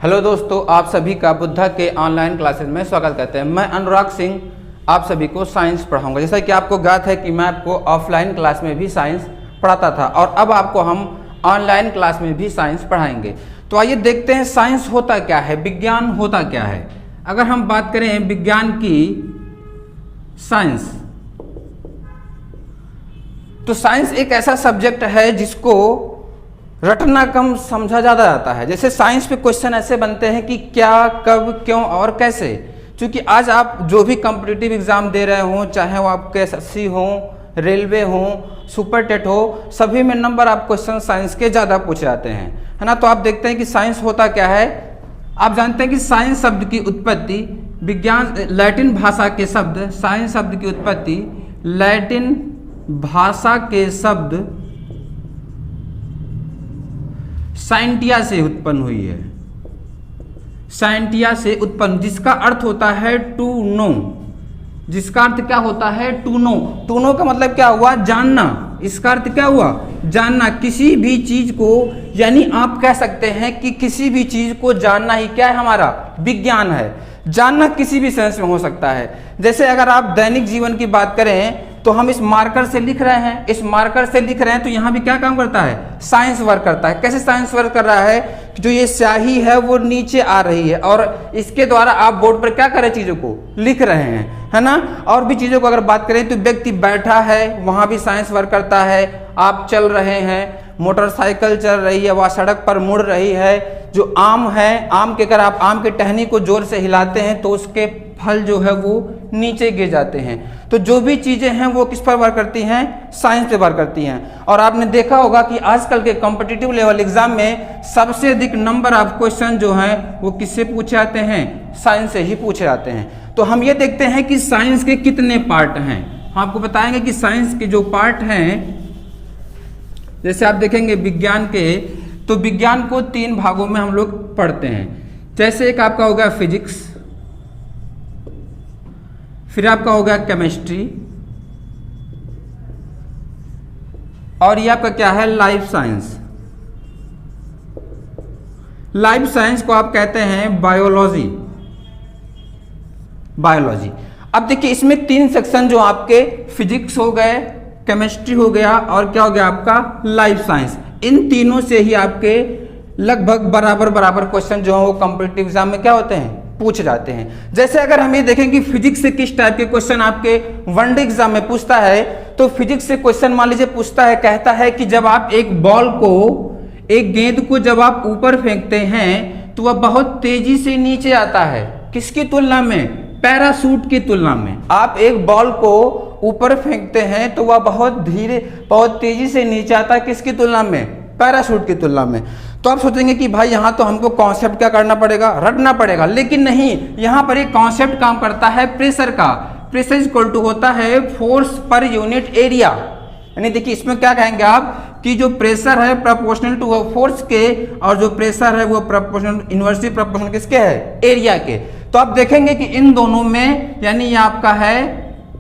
Hello दोस्तों, आप सभी का बुद्धा के ऑनलाइन क्लासेस में स्वागत करते हैं। मैं अनुराग सिंह आप सभी को साइंस पढ़ाऊंगा। जैसा कि आपको ज्ञात है कि मैं आपको ऑफलाइन क्लास में भी साइंस पढ़ाता था और अब आपको हम ऑनलाइन क्लास में भी साइंस पढ़ाएंगे। तो आइए देखते हैं साइंस होता क्या है, विज्ञान होता क्या है। अगर हम बात करें विज्ञान की, साइंस, तो साइंस एक ऐसा सब्जेक्ट है जिसको रटना कम समझा ज़्यादा जाता है। जैसे साइंस पे क्वेश्चन ऐसे बनते हैं कि क्या, कब, क्यों और कैसे। क्योंकि आज आप जो भी कॉम्पिटिटिव एग्जाम दे रहे हों, चाहे वो आपके एसएससी हो, रेलवे हो, सुपर टेट हो, सभी में नंबर आप क्वेश्चन साइंस के ज़्यादा पूछे जाते हैं, है ना। तो आप देखते हैं कि साइंस होता क्या है। आप जानते हैं कि साइंस शब्द की उत्पत्ति विज्ञान लैटिन भाषा के शब्द, साइंस शब्द की उत्पत्ति लैटिन भाषा के शब्द साइंटिया से उत्पन्न हुई है। साइंटिया से उत्पन्न, जिसका अर्थ होता है टू नो। जिसका अर्थ क्या होता है? To know. टू नो का मतलब क्या हुआ? जानना। इसका अर्थ क्या हुआ? जानना। किसी भी चीज को, यानी आप कह सकते हैं कि किसी भी चीज को जानना ही क्या है? हमारा विज्ञान है। जानना किसी भी सेंस में हो सकता है। जैसे अगर आप दैनिक जीवन की बात करें तो हम इस मार्कर से लिख रहे हैं, इस मार्कर से लिख रहे हैं, तो यहाँ भी क्या काम करता है? साइंस वर्क करता है। कैसे साइंस वर्क कर रहा है? जो ये स्याही है वो नीचे आ रही है और इसके द्वारा आप बोर्ड पर क्या कर रहे हैं? चीजों को लिख रहे हैं, है ना। और भी चीजों को अगर बात करें तो व्यक्ति बैठा है, वहां भी साइंस वर्क करता है। आप चल रहे हैं, मोटरसाइकिल चल रही है, वह सड़क पर मुड़ रही है। जो आम है, आम के अगर आप आम के टहनी को जोर से हिलाते हैं तो उसके फल जो है वो नीचे गिर जाते हैं। तो जो भी चीजें हैं वो किस पर वर्क करती हैं? साइंस पे वर्क करती हैं। और आपने देखा होगा कि आजकल के कॉम्पिटिटिव लेवल एग्जाम में सबसे अधिक नंबर ऑफ क्वेश्चन जो हैं वो किससे पूछे जाते हैं? साइंस से ही पूछे जाते हैं। तो हम ये देखते हैं कि साइंस के कितने पार्ट हैं। हम आपको बताएंगे कि साइंस के जो पार्ट हैं, जैसे आप देखेंगे विज्ञान के, तो विज्ञान को 3 भागों में हम लोग पढ़ते हैं। जैसे एक आपका हो गया फिजिक्स, फिर आपका हो गया केमिस्ट्री, और ये आपका क्या है? Life science. लाइफ साइंस को आप कहते हैं बायोलॉजी। बायोलॉजी। अब देखिए इसमें 3 सेक्शन जो आपके फिजिक्स हो गए, केमिस्ट्री हो गया और क्या हो गया आपका? Life science. इन तीनों से ही आपके लगभग बराबर क्वेश्चन जो है वो कॉम्पिटिटिव एग्जाम में क्या होते हैं? पूछे जाते हैं। जैसे अगर हम ये देखें कि फिजिक्स से किस टाइप के क्वेश्चन आपके वनडे एग्जाम में पूछता है, तो फिजिक्स से क्वेश्चन मान लीजिए पूछता है, कहता है कि जब आप एक बॉल को, एक गेंद को जब आप ऊपर फेंकते हैं तो वह बहुत तेजी से नीचे आता है। किसकी तुलना में? पैराशूट की तुलना में। आप एक बॉल को ऊपर फेंकते हैं तो वह बहुत धीरे, बहुत तेजी से नीचे आता है। किसकी तुलना में? पैराशूट की तुलना में। तो आप सोचेंगे कि भाई यहाँ तो हमको कॉन्सेप्ट क्या करना पड़ेगा? रटना पड़ेगा। लेकिन नहीं, यहाँ पर एक कॉन्सेप्ट काम करता है प्रेशर का। प्रेशर इक्वल टू होता है फोर्स पर यूनिट एरिया। यानी देखिए इसमें क्या कहेंगे आप कि जो प्रेशर है प्रोपोर्शनल टू फोर्स के, और जो प्रेशर है वो प्रोपोर्शनल, इनवर्सली प्रोपोर्शनल किसके है? एरिया के। तो आप देखेंगे कि इन दोनों में, यानी ये आपका है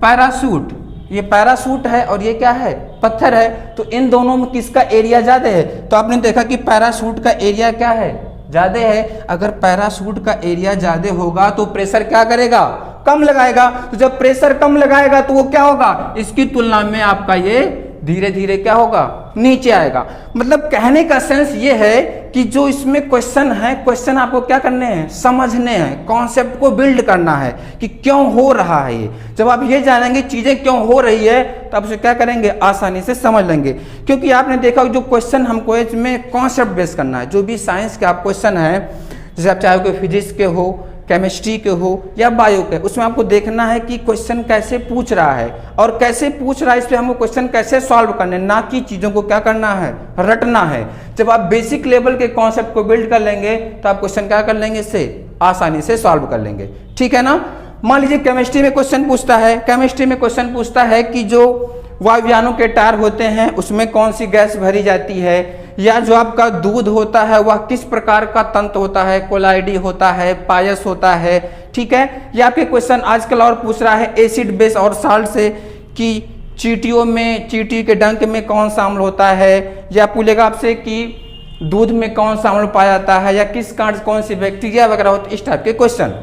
पैराशूट, ये पैराशूट है और ये क्या है? पत्थर है। तो इन दोनों में किसका एरिया ज्यादा है? तो आपने देखा कि पैराशूट का एरिया क्या है? ज्यादा है। अगर पैराशूट का एरिया ज्यादा होगा तो प्रेशर क्या करेगा? कम लगाएगा। तो जब प्रेशर कम लगाएगा तो वो क्या होगा? इसकी तुलना में आपका ये धीरे धीरे क्या होगा? नीचे आएगा। मतलब कहने का सेंस ये है कि जो इसमें क्वेश्चन है, क्वेश्चन आपको क्या करने हैं? समझने हैं, कॉन्सेप्ट को बिल्ड करना है कि क्यों हो रहा है ये। जब आप ये जानेंगे चीजें क्यों हो रही है तो आप उसे क्या करेंगे? आसानी से समझ लेंगे। क्योंकि आपने देखा जो क्वेश्चन हमको इसमें कॉन्सेप्ट बेस करना है। जो भी साइंस के आप क्वेश्चन है, जैसे आप चाहे कोई फिजिक्स के हो, केमिस्ट्री के हो या बायो के, उसमें आपको देखना है कि क्वेश्चन कैसे पूछ रहा है और कैसे पूछ रहा है, इस पे हमको क्वेश्चन कैसे सॉल्व करने, ना कि चीजों को क्या करना है? रटना है। जब आप बेसिक लेवल के कॉन्सेप्ट को बिल्ड कर लेंगे तो आप क्वेश्चन क्या कर लेंगे? इससे आसानी से सॉल्व कर लेंगे। ठीक है ना। मान लीजिए केमिस्ट्री में क्वेश्चन पूछता है, केमिस्ट्री में क्वेश्चन पूछता है कि जो वायुयानों के टायर होते हैं उसमें कौन सी गैस भरी जाती है, या जो आपका दूध होता है वह किस प्रकार का तंत्र होता है? कोलाइडी होता है, पायस होता है। ठीक है। या आपके क्वेश्चन आजकल और पूछ रहा है एसिड बेस और साल्ट से कि चींटियों में, चींटी के डंक में कौन सा अम्ल होता है, या पूछेगा आपसे कि दूध में कौन सा अम्ल पाया जाता है, या किस कारण कौन सी बैक्टीरिया वगैरह होती है, इस टाइप के क्वेश्चन।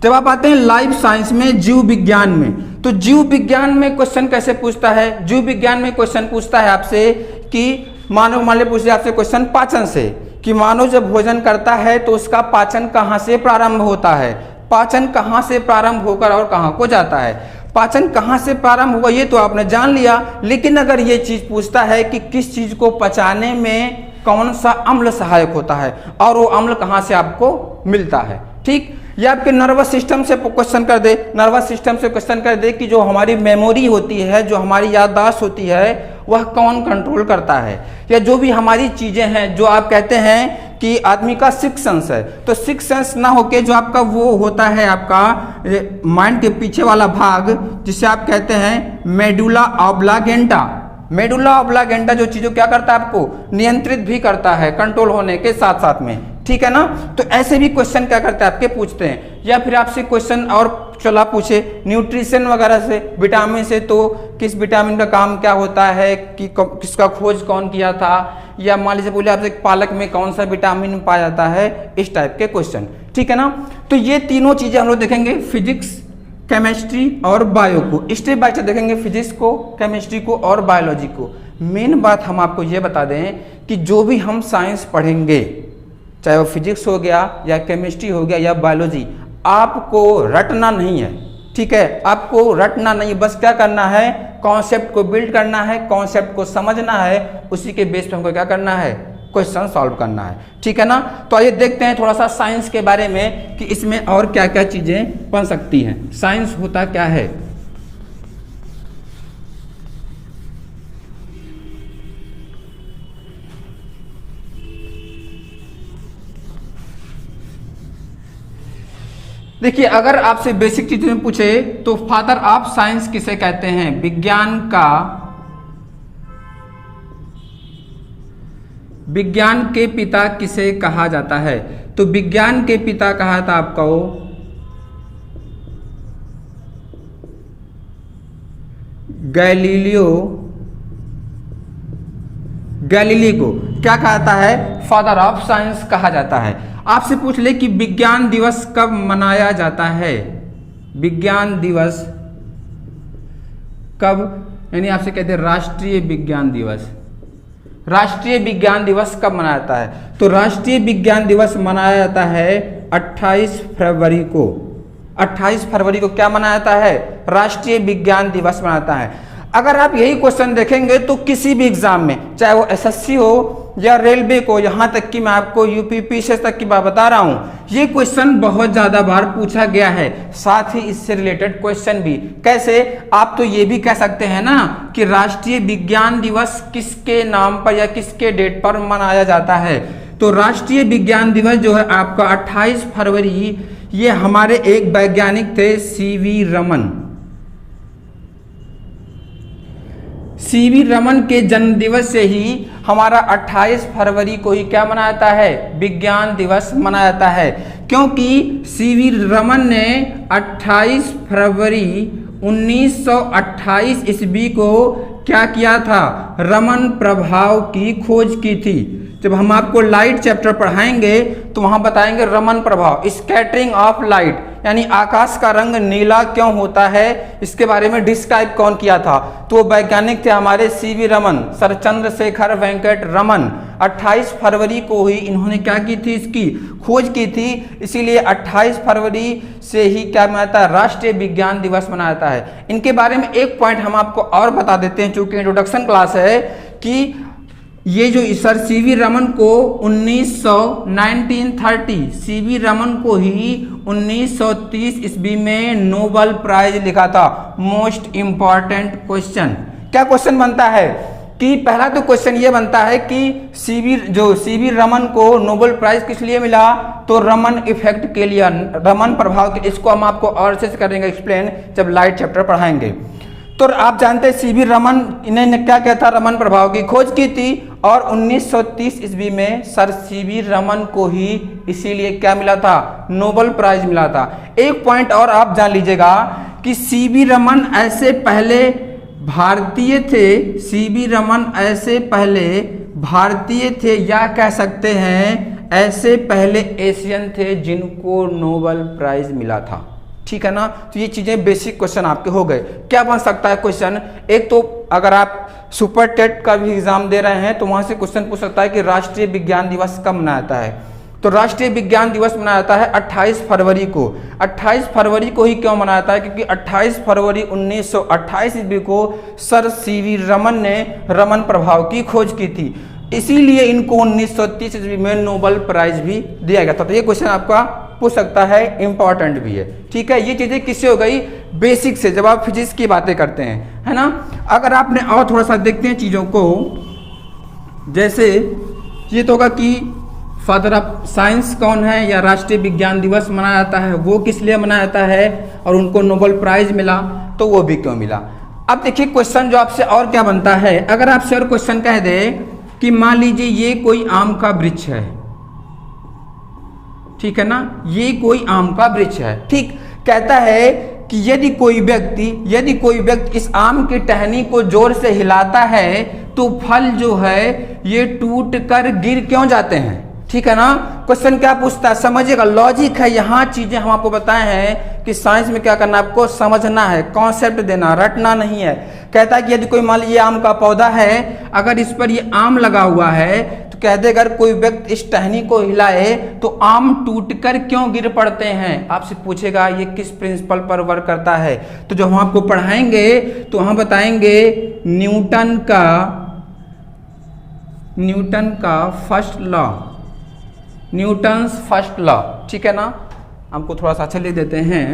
जब आप आते हैं लाइफ साइंस में, जीव विज्ञान में, तो जीव विज्ञान में क्वेश्चन कैसे पूछता है, जीव विज्ञान में क्वेश्चन पूछता है आपसे कि मानव, मान लीजिए पूछे आपसे क्वेश्चन पाचन से, कि मानव जब भोजन करता है तो उसका पाचन कहाँ से प्रारंभ होता है, पाचन कहाँ से प्रारंभ होकर और कहाँ को जाता है। पाचन कहाँ से प्रारंभ हुआ ये तो आपने जान लिया, लेकिन अगर ये चीज पूछता है कि किस चीज को पचाने में कौन सा अम्ल सहायक होता है और वो अम्ल कहाँ से आपको मिलता है, ठीक, या आपके नर्वस सिस्टम से क्वेश्चन कर दे, नर्वस सिस्टम से क्वेश्चन कर दे कि जो हमारी मेमोरी होती है, जो हमारी याददाश्त होती है, वह कौन कंट्रोल करता है, या जो भी हमारी चीजें हैं, जो आप कहते हैं कि आदमी का सिक्स सेंस है, तो सिक्स सेंस ना होके जो आपका वो होता है आपका माइंड के पीछे वाला भाग, जिसे आप कहते हैं मेडुला ऑब्लागेंटा, मेडुला ऑब्लागेंटा जो चीजों क्या करता है आपको नियंत्रित भी करता है कंट्रोल होने के साथ साथ में, ठीक है ना। तो ऐसे भी क्वेश्चन क्या करते हैं आपके पूछते हैं, या फिर आपसे क्वेश्चन और चला पूछे न्यूट्रिशन वगैरह से, विटामिन से, तो किस विटामिन का काम क्या होता है, कि किसका खोज कौन किया था, या मान लीजिए बोले आपसे पालक में कौन सा विटामिन पाया जाता है, इस टाइप के क्वेश्चन, ठीक है ना। तो ये तीनों चीजें हम लोग देखेंगे, फिजिक्स, केमिस्ट्री और बायो को, स्टेप बाय स्टेप देखेंगे, फिजिक्स को, केमिस्ट्री को और बायोलॉजी को। मेन बात हम आपको ये बता दें कि जो भी हम साइंस पढ़ेंगे, चाहे वो फिजिक्स हो गया या केमिस्ट्री हो गया या बायोलॉजी, आपको रटना नहीं है, ठीक है, आपको रटना नहीं, बस क्या करना है, कॉन्सेप्ट को बिल्ड करना है, कॉन्सेप्ट को समझना है, उसी के बेस पे हमको क्या करना है, क्वेश्चन सॉल्व करना है, ठीक है ना। तो आइए देखते हैं थोड़ा सा साइंस के बारे में कि इसमें और क्या क्या चीजें बन सकती हैं, साइंस होता क्या है। देखिए, अगर आपसे बेसिक चीजें में पूछे तो फादर ऑफ साइंस किसे कहते हैं, विज्ञान के पिता किसे कहा जाता है, तो विज्ञान के पिता कहा था आपको गैलीली को क्या कहता है, फादर ऑफ साइंस कहा जाता है। आपसे पूछ ले कि विज्ञान दिवस कब मनाया जाता है, विज्ञान दिवस कब, यानी आपसे कहते हैं राष्ट्रीय विज्ञान दिवस, राष्ट्रीय विज्ञान दिवस कब मनाया जाता है, तो राष्ट्रीय विज्ञान दिवस मनाया जाता है 28 फरवरी को। 28 फरवरी को क्या मनाया जाता है, राष्ट्रीय विज्ञान दिवस मनाता है। अगर आप यही क्वेश्चन देखेंगे तो किसी भी एग्जाम में, चाहे वो एसएससी हो या रेलवे को, यहां तक कि मैं आपको यूपीपीसीएस तक की बात बता रहा हूं, ये क्वेश्चन बहुत ज्यादा बार पूछा गया है, साथ ही इससे रिलेटेड क्वेश्चन भी। कैसे, आप तो ये भी कह सकते हैं ना कि राष्ट्रीय विज्ञान दिवस किसके नाम पर या किसके डेट पर मनाया जाता है, तो राष्ट्रीय विज्ञान दिवस जो है आपका 28 फरवरी, ये हमारे एक वैज्ञानिक थे सीवी रमन। सीवी रमन के जन्म दिवस से ही हमारा 28 फरवरी को ही क्या मनाया जाता है, विज्ञान दिवस मनाया जाता है, क्योंकि सीवी रमन ने 28 फरवरी 1928 ईस्वी को क्या किया था, रमन प्रभाव की खोज की थी। जब हम आपको लाइट चैप्टर पढ़ाएंगे तो वहां बताएंगे रमन प्रभाव, स्कैटरिंग ऑफ लाइट, यानी आकाश का रंग नीला क्यों होता है, इसके बारे में डिस्क्राइब कौन किया था, तो वो वैज्ञानिक थे हमारे सीवी रमन, सर चंद्रशेखर वेंकट रमन। 28 फरवरी को ही इन्होंने क्या की थी, इसकी खोज की थी, इसीलिए 28 फरवरी से ही क्या मनाता है, राष्ट्रीय विज्ञान दिवस मनाया जाता है। इनके बारे में एक पॉइंट हम आपको और बता देते हैं, चूंकि इंट्रोडक्शन क्लास है, कि ये जो सर सीवी रमन को 1930 सीवी रमन को ही 1930 ईस्वी में नोबेल प्राइज लिखा था। मोस्ट इंपॉर्टेंट क्वेश्चन, क्या क्वेश्चन बनता है कि पहला तो क्वेश्चन ये बनता है कि सीवी रमन को नोबेल प्राइज किस लिए मिला, तो रमन इफेक्ट के लिए, रमन प्रभाव के। इसको हम आपको और से करेंगे एक्सप्लेन जब लाइट चैप्टर पढ़ाएंगे। तो आप जानते हैं सीवी रमन, इन्हें क्या कहता, रमन प्रभाव की खोज की थी, और 1930 ईस्वी में सर सीवी रमन को ही इसीलिए क्या मिला था, नोबेल प्राइज मिला था। एक पॉइंट और आप जान लीजिएगा कि सीवी रमन ऐसे पहले भारतीय थे, सीवी रमन ऐसे पहले भारतीय थे या कह सकते हैं ऐसे पहले एशियन थे जिनको नोबेल प्राइज मिला था। ठीक है ना। तो ये चीजें बेसिक क्वेश्चन आपके हो गए। क्या बन सकता है क्वेश्चन, एक तो अगर आप सुपर टेट का भी एग्जाम दे रहे हैं तो वहां से क्वेश्चन पूछ सकता है कि राष्ट्रीय विज्ञान दिवस कब मनाया जाता है। तो राष्ट्रीय विज्ञान दिवस मनाया जाता है 28 फरवरी को। 28 फरवरी को ही क्यों मनाया जाता है, क्योंकि 28 फरवरी 1928 ईस्वी को सर सीवी रमन ने रमन प्रभाव की खोज की थी, इसीलिए इनको 1930 ईस्वी में नोबेल प्राइज भी दिया गया था। तो ये क्वेश्चन आपका पूछ सकता है, इंपॉर्टेंट भी है। ठीक है, ये चीजें किससे हो गई, बेसिक से, जब आप फिजिक्स की बातें करते हैं, है ना। अगर आपने और थोड़ा सा देखते हैं चीजों को, जैसे ये तो होगा कि फादर ऑफ साइंस कौन है या राष्ट्रीय विज्ञान दिवस मनाया जाता है, वो किस लिए मनाया जाता है, और उनको नोबेल प्राइज मिला तो वो भी क्यों मिला। अब देखिए क्वेश्चन जो आपसे और क्या बनता है, अगर आपसे और क्वेश्चन कह दे कि मान लीजिए ये कोई आम का वृक्ष है, ठीक है ना, ये कोई आम का वृक्ष है। ठीक, कहता है कि यदि कोई व्यक्ति इस आम की टहनी को जोर से हिलाता है तो फल जो है ये टूट कर गिर क्यों जाते हैं। ठीक है ना। क्वेश्चन क्या पूछता है, समझिएगा, लॉजिक है। यहाँ चीजें हम आपको बताए हैं कि साइंस में क्या करना, आपको समझना है, कॉन्सेप्ट देना, रटना नहीं है। कहता है कि यदि कोई मान लीजिए आम का पौधा है, अगर इस पर ये आम लगा हुआ है तो कह दे अगर कोई व्यक्ति इस टहनी को हिलाए तो आम टूटकर क्यों गिर पड़ते हैं। आपसे पूछेगा ये किस प्रिंसिपल पर वर्क करता है, तो जो हम आपको पढ़ाएंगे तो हम बताएंगे न्यूटन का first law, Newton's first law. ठीक है ना, हमको थोड़ा सा अच्छा लिख देते हैं।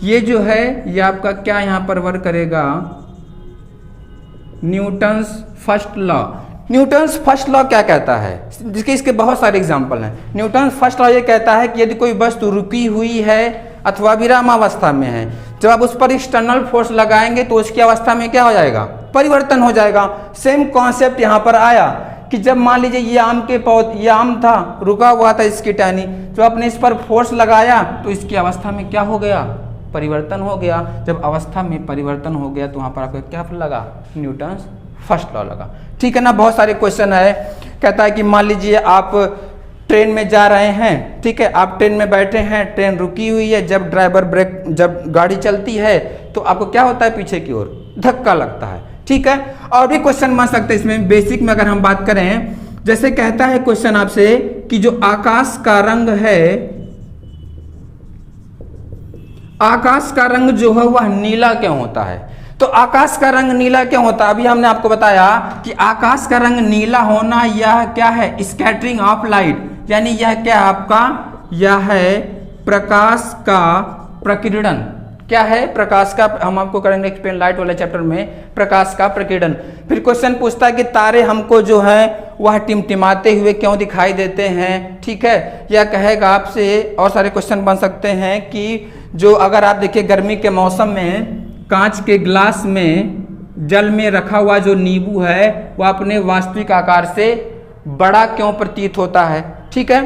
ये जो है ये आपका क्या यहाँ पर वर्क करेगा, Newton's first law. Newton's first law क्या कहता है, जिसके इसके बहुत सारे एग्जाम्पल हैं। न्यूटन्स फर्स्ट लॉ ये कहता है कि यदि कोई वस्तु रुकी हुई है अथवा विरामावस्था में है, जब आप उस पर एक्सटर्नल फोर्स लगाएंगे तो उसकी अवस्था में क्या हो जाएगा, परिवर्तन हो जाएगा। सेम कॉन्सेप्ट यहाँ पर आया कि जब मान लीजिए ये आम था, रुका हुआ था इसकी टहनी, जब आपने इस पर फोर्स लगाया तो इसकी अवस्था में क्या हो गया, परिवर्तन हो गया। जब अवस्था में परिवर्तन हो गया तो वहां पर आपको क्या लगा, न्यूटन्स फर्स्ट लॉ लगा। ठीक है ना। बहुत सारे क्वेश्चन है, कहता है कि मान लीजिए आप ट्रेन में जा रहे हैं, ठीक है, आप ट्रेन में बैठे हैं, ट्रेन रुकी हुई है, जब गाड़ी चलती है तो आपको क्या होता है, पीछे की ओर धक्का लगता है। ठीक है, और भी क्वेश्चन बन सकते हैं इसमें। बेसिक में अगर हम बात करें, जैसे कहता है क्वेश्चन आपसे कि जो आकाश का रंग है, आकाश का रंग जो है वह नीला क्यों होता है। तो आकाश का रंग नीला क्यों होता है, अभी हमने आपको बताया कि आकाश का रंग नीला होना यह क्या है, स्कैटरिंग ऑफ लाइट, यानी यह क्या आपका, यह है प्रकाश का प्रकीर्णन। क्या है, प्रकाश का, हम आपको करेंगे एक्सप्लेन लाइट वाले चैप्टर में, प्रकाश का प्रकीर्णन। फिर क्वेश्चन पूछता है कि तारे हमको जो है वह टिमटिमाते हुए क्यों दिखाई देते हैं। ठीक है, या कहेगा आपसे, और सारे क्वेश्चन बन सकते हैं कि जो अगर आप देखिए गर्मी के मौसम में कांच के ग्लास में जल में रखा हुआ जो नींबू है वह अपने वास्तविक आकार से बड़ा क्यों प्रतीत होता है। ठीक है,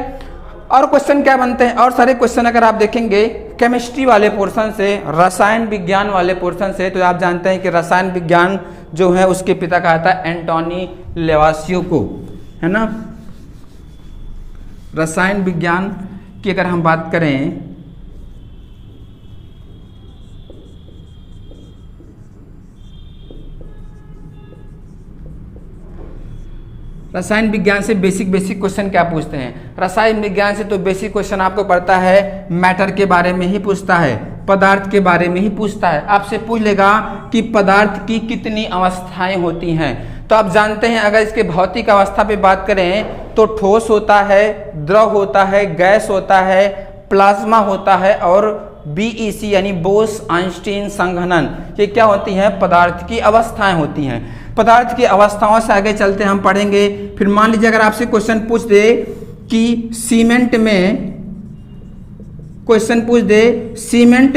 और क्वेश्चन क्या बनते हैं, और सारे क्वेश्चन अगर आप देखेंगे केमिस्ट्री वाले पोर्शन से, रसायन विज्ञान वाले पोर्शन से, तो आप जानते हैं कि रसायन विज्ञान जो है उसके पिता कहा था एंटोनी लेवासियो को, है ना। रसायन विज्ञान की अगर हम बात करें, रसायन विज्ञान से बेसिक क्वेश्चन क्या पूछते हैं, रसायन विज्ञान से तो बेसिक क्वेश्चन आपको पढ़ता है मैटर के बारे में ही पूछता है, पदार्थ के बारे में ही पूछता है। आपसे पूछ लेगा कि पदार्थ की कितनी अवस्थाएं होती हैं। तो आप जानते हैं अगर इसके भौतिक अवस्था पे बात करें तो ठोस होता है, द्रव होता है, गैस होता है, प्लाज्मा होता है, और BEC यानी बोस आइंस्टीन संघनन, ये क्या होती हैं, पदार्थ की अवस्थाएं होती हैं। पदार्थ की अवस्थाओं से आगे चलते हम पढ़ेंगे। फिर मान लीजिए अगर आपसे क्वेश्चन पूछ दे कि सीमेंट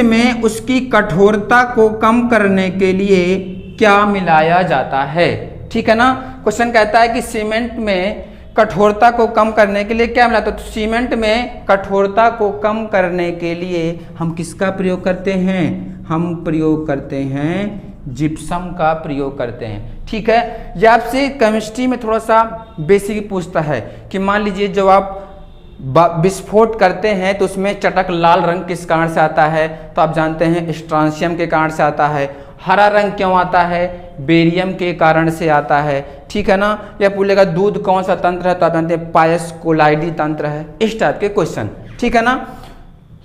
में उसकी कठोरता को कम करने के लिए क्या मिलाया जाता है। ठीक है ना, क्वेश्चन कहता है कि सीमेंट में कठोरता को कम करने के लिए क्या मिला, तो सीमेंट में कठोरता को कम करने के लिए हम किसका प्रयोग करते हैं, हम प्रयोग करते हैं जिप्सम का प्रयोग करते हैं। ठीक है, ये आपसे केमिस्ट्री में थोड़ा सा बेसिक पूछता है कि मान लीजिए जब आप विस्फोट करते हैं तो उसमें चटक लाल रंग किस कारण से आता है, तो आप जानते हैं स्ट्रांशियम के कारण से आता है। हरा रंग क्यों आता है, बेरियम के कारण से आता है। ठीक है ना, या पूछेगा दूध कौन सा तंत्र है, तो आप जानते हैं पायस कोलाइडी तंत्र है। इस टाइप के क्वेश्चन। ठीक है ना,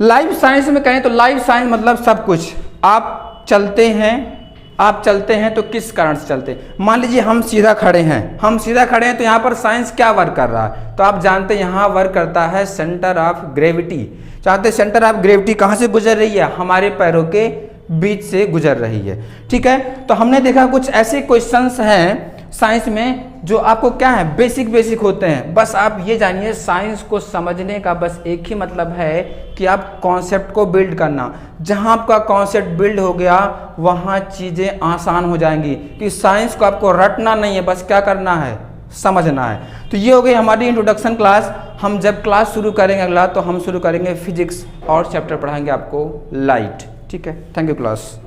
लाइफ साइंस में कहें तो लाइफ साइंस मतलब सब कुछ। आप चलते हैं तो किस कारण से चलते हैं। मान लीजिए हम सीधा खड़े हैं तो यहाँ पर साइंस क्या वर्क कर रहा है, तो आप जानते हैं यहाँ वर्क करता है सेंटर ऑफ ग्रेविटी। जानते हैं सेंटर ऑफ ग्रेविटी कहाँ से गुजर रही है, हमारे पैरों के बीच से गुजर रही है। ठीक है, तो हमने देखा कुछ ऐसे क्वेश्चंस हैं साइंस में जो आपको क्या है बेसिक होते हैं। बस आप ये जानिए साइंस को समझने का बस एक ही मतलब है कि आप कॉन्सेप्ट को बिल्ड करना। जहां आपका कॉन्सेप्ट बिल्ड हो गया वहां चीज़ें आसान हो जाएंगी, कि साइंस को आपको रटना नहीं है, बस क्या करना है, समझना है। तो ये हो गई हमारी इंट्रोडक्शन क्लास। हम जब क्लास शुरू करेंगे अगला, तो हम शुरू करेंगे फिजिक्स और चैप्टर पढ़ाएंगे आपको लाइट। ठीक है, थैंक यू क्लास।